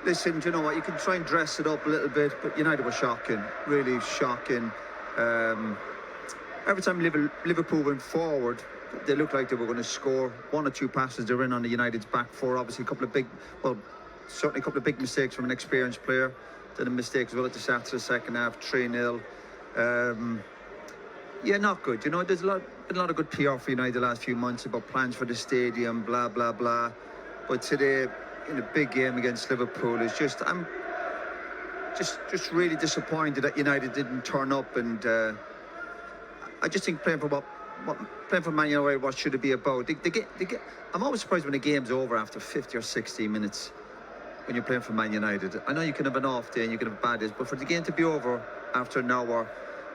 Listen, do you know what? You can try and dress it up a little bit, but United were shocking, really shocking. Every time Liverpool went forward, they looked like they were going to score. One or two passes they were in on the United's back four. Obviously, certainly a couple of big mistakes from an experienced player. Did a mistake as well at the start of the second half, 3-0. Yeah, not good. You know, there's been a lot of good PR for United the last few months about plans for the stadium, blah, blah, blah. But today, in a big game against Liverpool, I'm just really disappointed that United didn't turn up, and I just think playing for Man United, what should it be about? I'm always surprised when the game's over after 50 or 60 minutes when you're playing for Man United. I know you can have an off day and you can have bad days, but for the game to be over after an hour,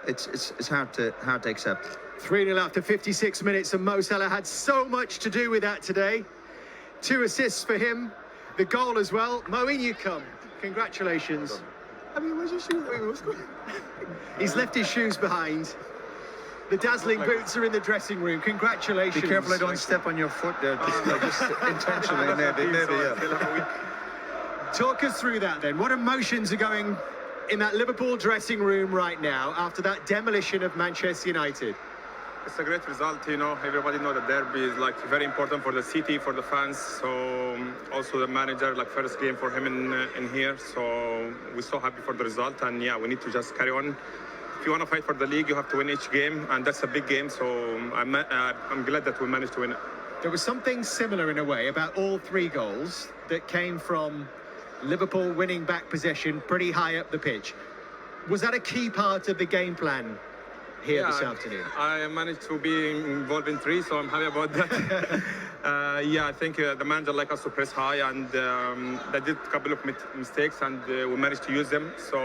it's hard to accept. 3-0 after 56 minutes, and Mo Salah had so much to do with that today. 2 assists for him, the goal as well. Mo, in you come. Congratulations. I mean, where's your shoes? What's going on? He's left his shoes behind. The dazzling boots are in the dressing room. Congratulations. Be careful I don't step on your foot there, just intentionally. Maybe, yeah. Talk us through that then. What emotions are going in that Liverpool dressing room right now after that demolition of Manchester United? It's a great result, you know. Everybody know that derby is like very important for the city, for the fans. So also the manager, like first game for him in here. So we're so happy for the result, and yeah, we need to just carry on. If you want to fight for the league, you have to win each game, and that's a big game. So I'm glad that we managed to win it. There was something similar in a way about all 3 goals that came from Liverpool winning back possession pretty high up the pitch. Was that a key part of the game plan here this afternoon? I managed to be involved in 3, so I'm happy about that. Yeah, I think the manager like us to press high, and they did a couple of mistakes, and we managed to use them. So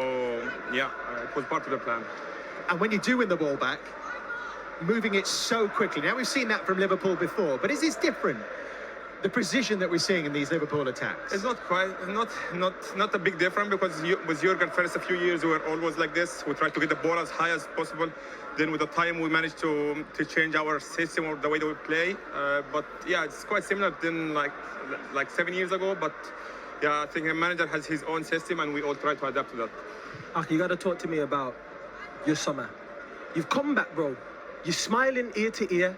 yeah, it was part of the plan. And when you do win the ball back, moving it so quickly. Now, we've seen that from Liverpool before, but is this different? The precision that we're seeing in these Liverpool attacks? It's not quite, not a big difference, because with Jurgen first a few years we were always like this. We tried to get the ball as high as possible. Then with the time we managed to change our system or the way that we play. But yeah, it's quite similar than like 7 years ago. But yeah, I think the manager has his own system, and we all try to adapt to that. Aki, you got to talk to me about your summer. You've come back, bro. You're smiling ear to ear.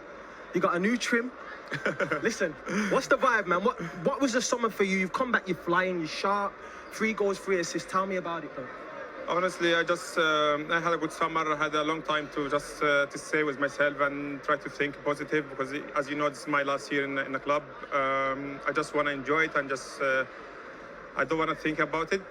You got a new trim. Listen, what's the vibe, man? What was the summer for you? You've come back, you're flying, you're sharp. 3 goals, 3 assists. Tell me about it, bro. Honestly, I had a good summer. I had a long time to just to stay with myself and try to think positive, because as you know, this is my last year in the club. I just want to enjoy it, and just I don't want to think about it,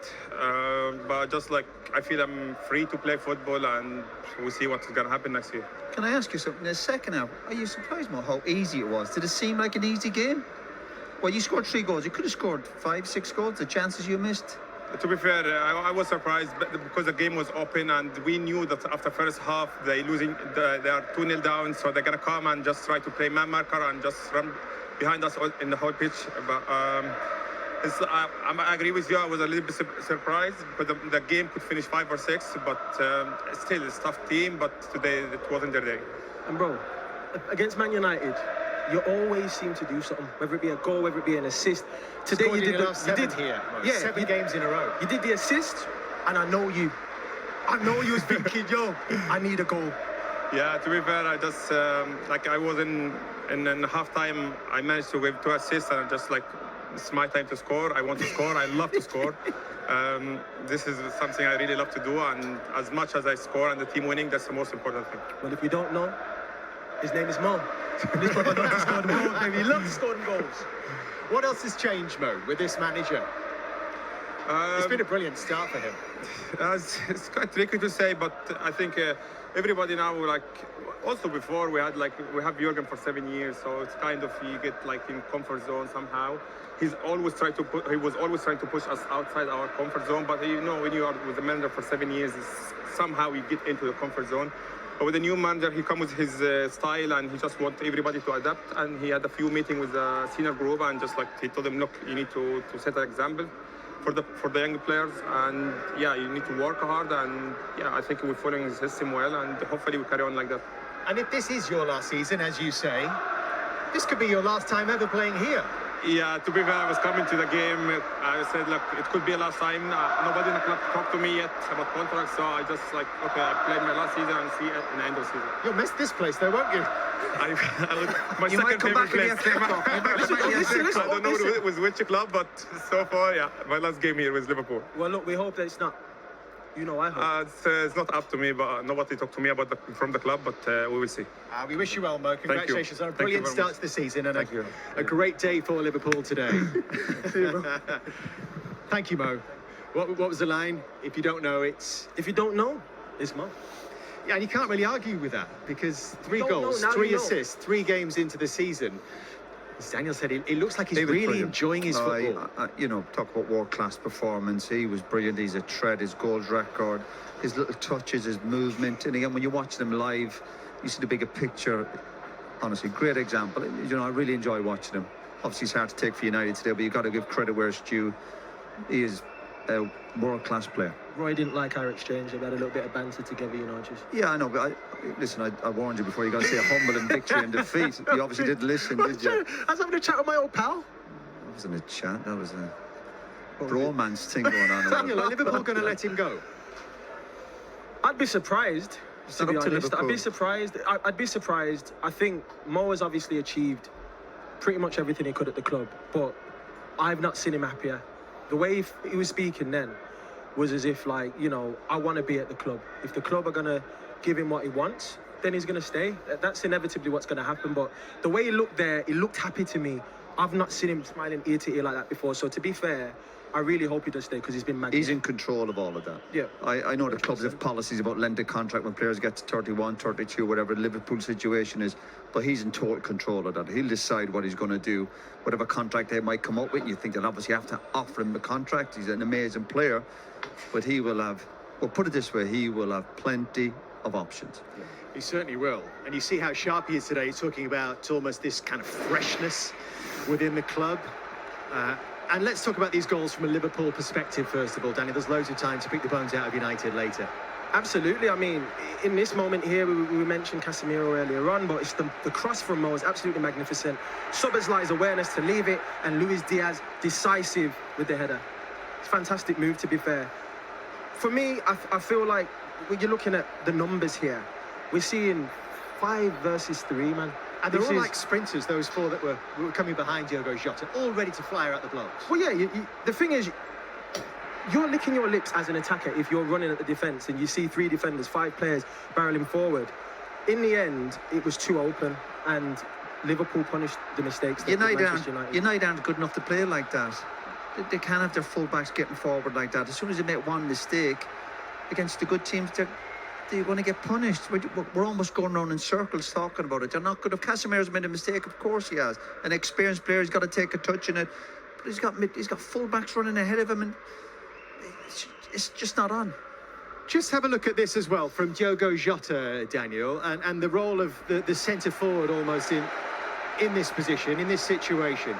but just like I feel I'm free to play football, and we'll see what's going to happen next year. Can I ask you something? In the second half, are you surprised, Mo, how easy it was? Did it seem like an easy game? Well, you scored 3 goals. You could have scored 5, 6 goals. The chances you missed. To be fair, I was surprised because the game was open, and we knew that after first half they are 2-0 down, so they're gonna come and just try to play man marker and just run behind us in the whole pitch. But I agree with you. I was a little bit surprised because the game could finish 5 or 6, but still it's a tough team. But today it wasn't their day. And bro, against Man United, you always seem to do something, whether it be a goal, whether it be an assist. Today you did here. Yeah, 7 games in a row. You did the assist, and I know you was thinking, yo, I need a goal. Yeah, to be fair, I just like I was in half time. I managed to give 2 assists, and just like it's my time to score. I want to score. I love to score. This is something I really love to do, and as much as I score and the team winning, that's the most important thing. Well, if you don't know, his name is Mo. This brother loves to score goals, baby. He loves scoring goals. What else has changed, Mo, with this manager? It's been a brilliant start for him. It's quite tricky to say, but I think everybody now, like also before we have Jurgen for 7 years, so it's kind of you get like in comfort zone somehow. He was always trying to push us outside our comfort zone, but you know when you are with the manager for 7 years, somehow you get into the comfort zone. But with the new manager, he comes with his style, and he just wants everybody to adapt. And he had a few meetings with the senior group, and just like he told them, look, you need to set an example for the young players, and yeah, you need to work hard. And yeah, I think we're following the system well, and hopefully we carry on like that. And if this is your last season, as you say, this could be your last time ever playing here. Yeah, to be fair, I was coming to the game. I said, look, it could be a last time. Nobody in the club talked to me yet about contracts, so I just like, okay, I played my last season and see it in the end of the season. You'll miss this place though, won't you? My You might second come back favorite in the place. FA Cup. You might come back in the FA I Cup. don't know with which club, but so far, yeah, my last game here was Liverpool. Well, look, we hope that it's not. You know, I hope. It's not up to me, but nobody talked to me about from the club, but we will see. We wish you well, Mo. Congratulations on a Thank you brilliant very start much. to the season and Thank you. a great day for Liverpool today. Thank you, Mo. What was the line? If you don't know, it's... If you don't know, it's Mo. Yeah, and you can't really argue with that because 3 don't know, goals, now 3 you know. assists, 3 games into the season. As Daniel said, it looks like he's He was really brilliant. enjoying his football. You know, talk about world-class performance. He was brilliant. He's a threat, his goals record, his little touches, his movement. And again, when you watch them live, you see the bigger picture. Honestly, great example. You know, I really enjoy watching him. Obviously, it's hard to take for United today, but you've got to give credit where it's due. He is a world-class player. Roy didn't like our exchange. They had a little bit of banter together, you know, just... Yeah, I know, but listen, I warned you before. You got to say humble in victory and defeat. You obviously didn't listen, did you? I was having a chat with my old pal. That wasn't a chat. That was a bromance thing going on. Daniel, are Liverpool going to let him go? I'd be surprised, It's to not be up to honest. I'd be Liverpool. surprised. I'd be surprised. I think Mo has obviously achieved pretty much everything he could at the club, but I've not seen him happier. The way he was speaking then was as if, like, you know, I want to be at the club. If the club are going to give him what he wants, then he's going to stay. That's inevitably what's going to happen. But the way he looked there, he looked happy to me. I've not seen him smiling ear to ear like that before. So to be fair, I really hope he does stay because he's been magnificent. He's in control of all of that. Yeah. I know the clubs have policies about lending contract when players get to 31, 32, whatever the Liverpool situation is, but he's in total control of that. He'll decide what he's going to do, whatever contract they might come up with. You think they'll obviously have to offer him the contract. He's an amazing player, but he will have, well, put it this way, he will have plenty of options. He certainly will. And you see how sharp he is today. He's talking about almost this kind of freshness within the club. And let's talk about these goals from a Liverpool perspective, first of all. Danny, there's loads of time to pick the bones out of United later. Absolutely. I mean, in this moment here, we mentioned Casemiro earlier on, but it's the cross from Mo is absolutely magnificent. Szoboszlai's awareness to leave it, and Luis Diaz decisive with the header. It's a fantastic move, to be fair. For me, I feel like when you're looking at the numbers here, we're seeing 5 versus 3, man. And they're This all is- like sprinters, those 4 that were coming behind Diogo Jota, all ready to fly out the blocks. Well, yeah, the thing is, you're licking your lips as an attacker if you're running at the defence and you see 3 defenders, 5 players barreling forward. In the end, it was too open, and Liverpool punished the mistakes that Manchester United aren't good enough to play like that. They can't have their fullbacks getting forward like that. As soon as they make one mistake against the good teams, they're going to get punished. We're almost going around in circles talking about it. They're not good. If Casemiro's made a mistake, of course he has. An experienced player, he's got to take a touch in it. But he's got fullbacks running ahead of him, and it's just not on. Just have a look at this as well from Diogo Jota, Daniel, and the role of the centre forward almost in this position, in this situation.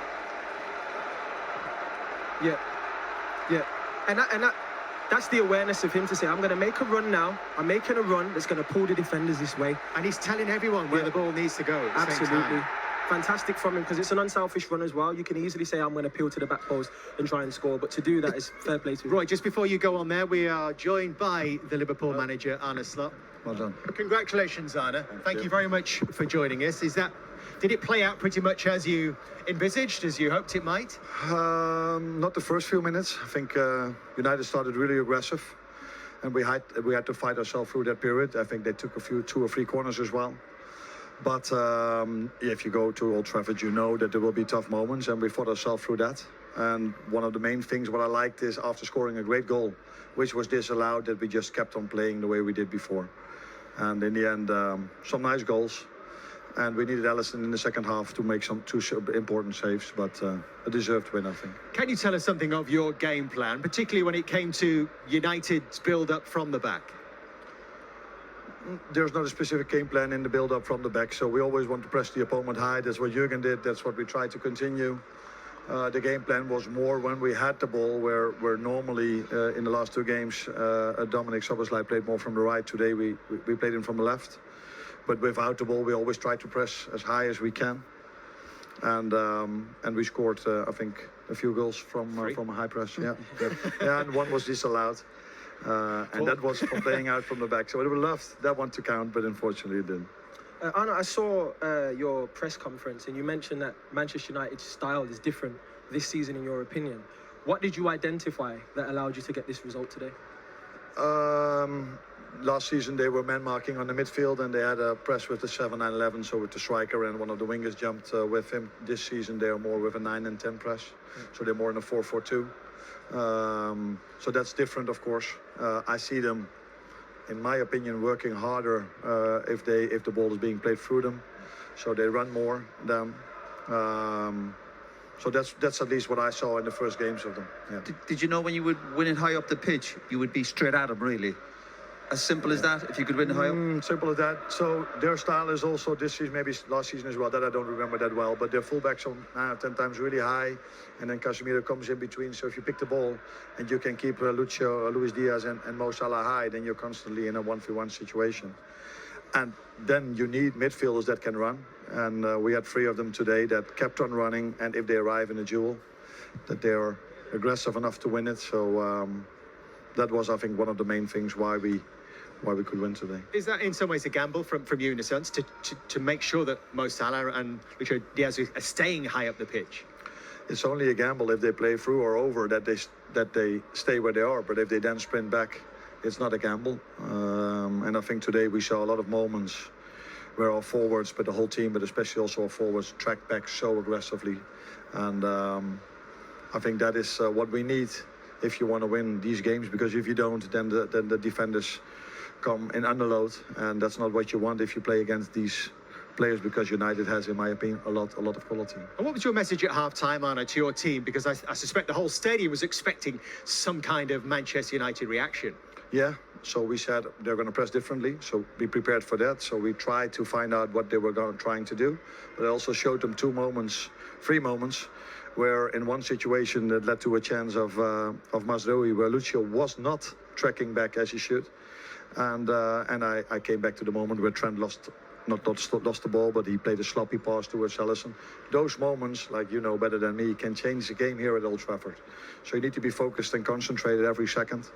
Yeah, and that's the awareness of him to say, I'm going to make a run now. I'm making a run that's going to pull the defenders this way. And he's telling everyone where the ball needs to go at the same Absolutely. time. Fantastic from him because it's an unselfish run as well. You can easily say, I'm going to peel to the back post and try and score. But to do that is fair play to him. Roy, just before you go on there, we are joined by the Liverpool manager, Arne Slot. Well done. Congratulations, Arne. Thank you very much for joining us. Did it play out pretty much as you envisaged, as you hoped it might? Not the first few minutes. I think United started really aggressive, and we had to fight ourselves through that period. I think they took 2 or 3 corners as well. But if you go to Old Trafford, you know that there will be tough moments, and we fought ourselves through that. And one of the main things what I liked is after scoring a great goal, which was disallowed, that we just kept on playing the way we did before. And in the end, some nice goals. And we needed Alisson in the second half to make 2 important saves, but a deserved win, I think. Can you tell us something of your game plan, particularly when it came to United's build-up from the back? There's not a specific game plan in the build-up from the back, so we always want to press the opponent high. That's what Jurgen did. That's what we tried to continue. The game plan was more when we had the ball, where normally in the last 2 games, Dominic Szoboszlai played more from the right. Today we played him from the left. But without the ball, we always try to press as high as we can. and we scored I think a few goals from a high press. Yeah, yeah, and one was disallowed. And that was from playing out from the back. So I would have loved that one to count, but unfortunately it didn't. Anna, I saw your press conference and you mentioned that Manchester United's style is different this season in your opinion. What did you identify that allowed you to get this result today? Last season they were man marking on the midfield and they had a press with the 7-9-11, so with the striker and one of the wingers jumped with him. This season they are more with a 9 and 10 press, so they're more in a 4-4-2. So that's different, of course. I see them, in my opinion, working harder if the ball is being played through them. So they run more than. So that's at least what I saw in the first games of them. Yeah. Did you know when you would win it high up the pitch, you would be straight at them, really? As simple as that, if you could win it high up? Simple as that. So their style is also this season, maybe last season as well, that I don't remember that well, but their fullbacks are 10 times really high, and then Casemiro comes in between. So if you pick the ball and you can keep Luis Diaz and Mo Salah high, then you're constantly in a 1v1 situation. And then you need midfielders that can run, and we had 3 of them today that kept on running, and if they arrive in a duel, that they are aggressive enough to win it. So that was, I think, one of the main things why we could win today. Is that in some ways a gamble from you in a sense to make sure that Mo Salah and Luis Diaz are staying high up the pitch? It's only a gamble if they play through or over that they stay where they are. But if they then sprint back, it's not a gamble. And I think today we saw a lot of moments where our forwards, but the whole team, but especially also our forwards, tracked back so aggressively. And I think that is what we need if you want to win these games. Because if you don't, then the defenders come in underload, and that's not what you want if you play against these players, because United has, in my opinion, a lot of quality. And what was your message at half-time, Arno, to your team? Because I suspect the whole stadium was expecting some kind of Manchester United reaction. Yeah, so we said they're going to press differently, so be prepared for that. So we tried to find out what they were trying to do, but I also showed them 3 moments, where in one situation that led to a chance of Mazraoui, where Lucio was not tracking back as he should. And I came back to the moment where Trent lost the ball, but he played a sloppy pass towards Alisson. Those moments, like you know better than me, can change the game here at Old Trafford. So you need to be focused and concentrated every second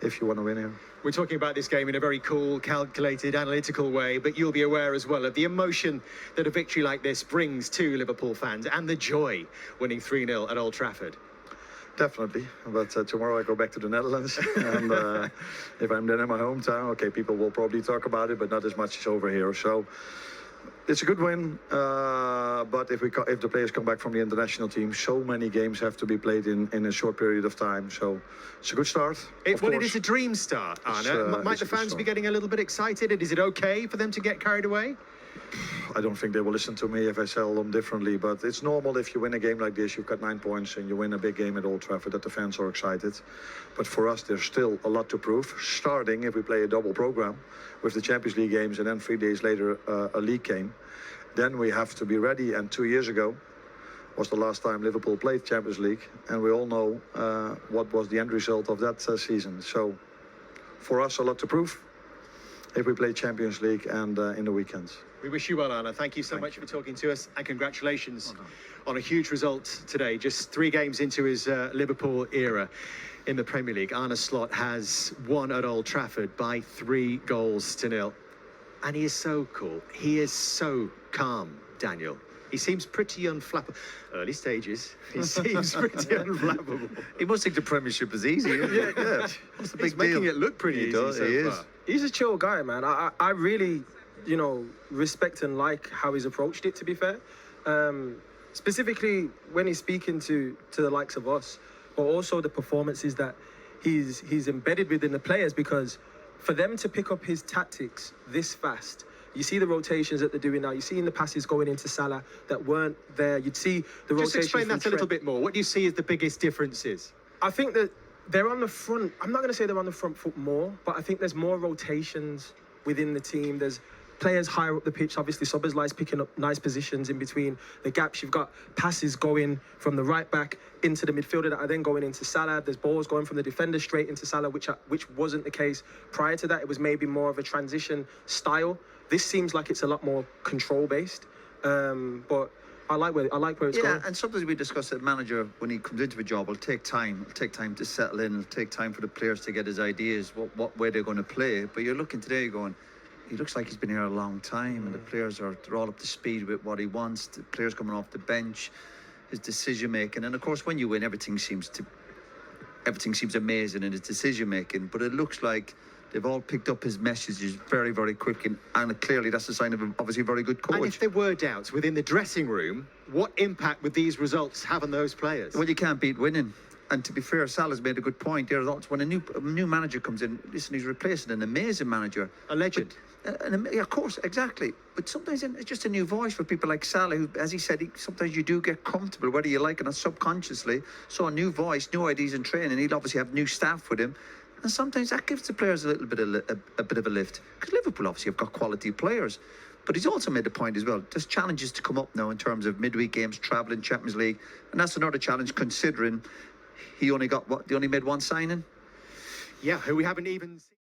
if you want to win here. We're talking about this game in a very cool, calculated, analytical way, but you'll be aware as well of the emotion that a victory like this brings to Liverpool fans and the joy winning 3-0 at Old Trafford. Definitely, but tomorrow I go back to the Netherlands, and if I'm then in my hometown, okay, people will probably talk about it, but not as much as over here. So it's a good win, but if the players come back from the international team, so many games have to be played in a short period of time. So it's a good start. It is a dream start, Arno. Might the fans be getting a little bit excited? And is it okay for them to get carried away? I don't think they will listen to me if I tell them differently, but it's normal if you win a game like this, you've got 9 points and you win a big game at Old Trafford, that the fans are excited. But for us, there's still a lot to prove, starting if we play a double program with the Champions League games and then 3 days later a league game. Then we have to be ready, and 2 years ago was the last time Liverpool played Champions League, and we all know what was the end result of that season. So for us, a lot to prove if we play Champions League and in the weekends. We wish you well, Arno. Thank you so much for talking to us, and congratulations on a huge result today. Just 3 games into his Liverpool era in the Premier League, Arne Slot has won at Old Trafford by 3-0. And he is so cool. He is so calm, Daniel. He seems pretty unflappable. Early stages, he seems pretty unflappable. He must think the Premiership is easy. Yeah. What's the big He's making it look pretty easy so far. He's a chill guy, man. I really, respect and like how he's approached it, to be fair. Specifically when he's speaking to the likes of us, but also the performances that he's embedded within the players, because for them to pick up his tactics this fast, you see the rotations that they're doing now. You see in the passes going into Salah that weren't there. You'd see the rotations. Just explain that a little bit more. What do you see as the biggest differences? I think that they're on the front. I'm not going to say they're on the front foot more, but I think there's more rotations within the team. There's players higher up the pitch. Obviously, Szoboszlai's picking up nice positions in between the gaps. You've got passes going from the right back into the midfielder that are then going into Salah. There's balls going from the defender straight into Salah, which wasn't the case prior to that. It was maybe more of a transition style. This seems like it's a lot more control-based. But I like where it's Yeah, going. and sometimes we discuss that manager, when he comes into a job, will take time. It'll take time to settle in. It'll take time for the players to get his ideas, what way they're going to play. But you're looking today going, he looks like he's been here a long time, and the players they're all up to speed with what he wants. The players coming off the bench, his decision making, and of course when you win, everything seems amazing in his decision making. But it looks like they've all picked up his messages very, very quick, and clearly that's a sign of obviously a very good coach. And if there were doubts within the dressing room, what impact would these results have on those players? Well, you can't beat winning. And to be fair, Salah's made a good point there. When a new manager comes in, listen, he's replacing an amazing manager. A legend. Yeah, of course, exactly. But sometimes it's just a new voice for people like Salah, who, as he said, sometimes you do get comfortable, whether you like it or not, subconsciously. So a new voice, new ideas in training. He'll obviously have new staff with him. And sometimes that gives the players a little bit of a lift. Because Liverpool obviously have got quality players. But he's also made the point as well, there's challenges to come up now in terms of midweek games, travelling, Champions League. And that's another challenge, considering he only made one signing. Yeah, who we haven't even seen.